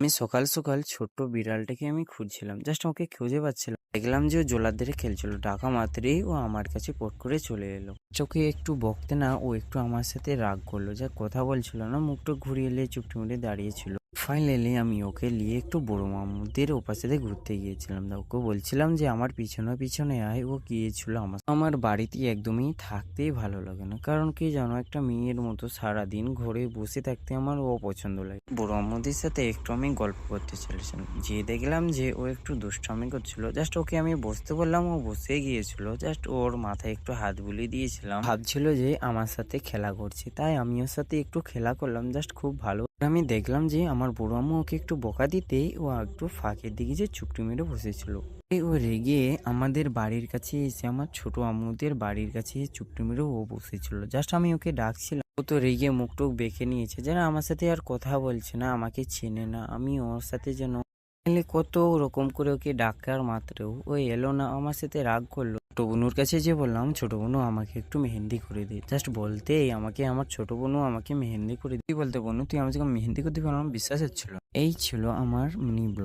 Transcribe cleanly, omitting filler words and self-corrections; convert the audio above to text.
আমি সকাল সকাল ছোট্ট বিড়ালটাকে আমি খুঁজছিলাম, জাস্ট ওকে খুঁজে পাচ্ছিলাম। দেখলাম যে ও জোলার ধারে খেলছিল, ডাকা মাত্রই ও আমার কাছে পট করে চলে এলো। চোখে একটু বকতে না ও একটু আমার সাথে রাগ করলো, যা কথা বলছিল না, মুখটা ঘুরিয়ে এলে চুপটি মুড়ে দাঁড়িয়েছিল। ফাইনালি আমি ওকে নিয়ে একটু বড় মামুদের ওপাশে ঘুরতে গিয়েছিলাম। ওকে বলছিলাম যে আমার পিছনে পিছনে আয়। ও গিয়েছিল আমার বাড়িতে একদমই থাকতেই ভালো লাগে না, কারণ কি জানো, একটা মেয়ের মতো সারাদিন ঘরে বসে থাকতে আমার অপছন্দ লাগে। বড় আম্মুদের সাথে একটু আমি গল্প করতে চলেছিলাম, যে দেখলাম যে ও একটু দুষ্টামি করছিল। জাস্ট ওকে আমি বসতে বললাম, ও বসে গিয়েছিল। জাস্ট ওর মাথায় একটু হাত বুলিয়ে দিয়েছিলাম, ভাবছিল যে আমার সাথে খেলা করছে, তাই আমি ওর সাথে একটু খেলা করলাম। জাস্ট খুব ভালো। আমি দেখলাম যে আমার বড় আম্মু ওকে একটু বকা দিতেই ও একটু ফাঁকের দিকে যে চুপটি মেরে বসেছিল। ও রেগে আমাদের বাড়ির কাছে এসে, আমার ছোট আম্মুদের বাড়ির কাছে চুপটি মেরে ও বসেছিল। জাস্ট আমি ওকে ডাকছিলাম, ও তো রেগে মুখ টুক বেঁকে নিয়েছে, যেন আমার সাথে আর কথা বলছে না, আমাকে চেনে না। আমি ওর সাথে যেন কত রকম করে ওকে ডাকার মাত্রেও ও এলো না, আমার সাথে রাগ করলো। ছোট বোনুর কাছে যে বললাম, ছোট বোনু আমাকে একটু মেহেন্দি করে দে। জাস্ট বলতেই আমাকে আমার ছোট বোনু আমাকে মেহেন্দি করে দিই। বলতে বোনু তুই আমাকে মেহেন্দি করে দিবি, আমার বিশ্বাস হচ্ছিল। এই ছিল আমার মিনি ব্লগ।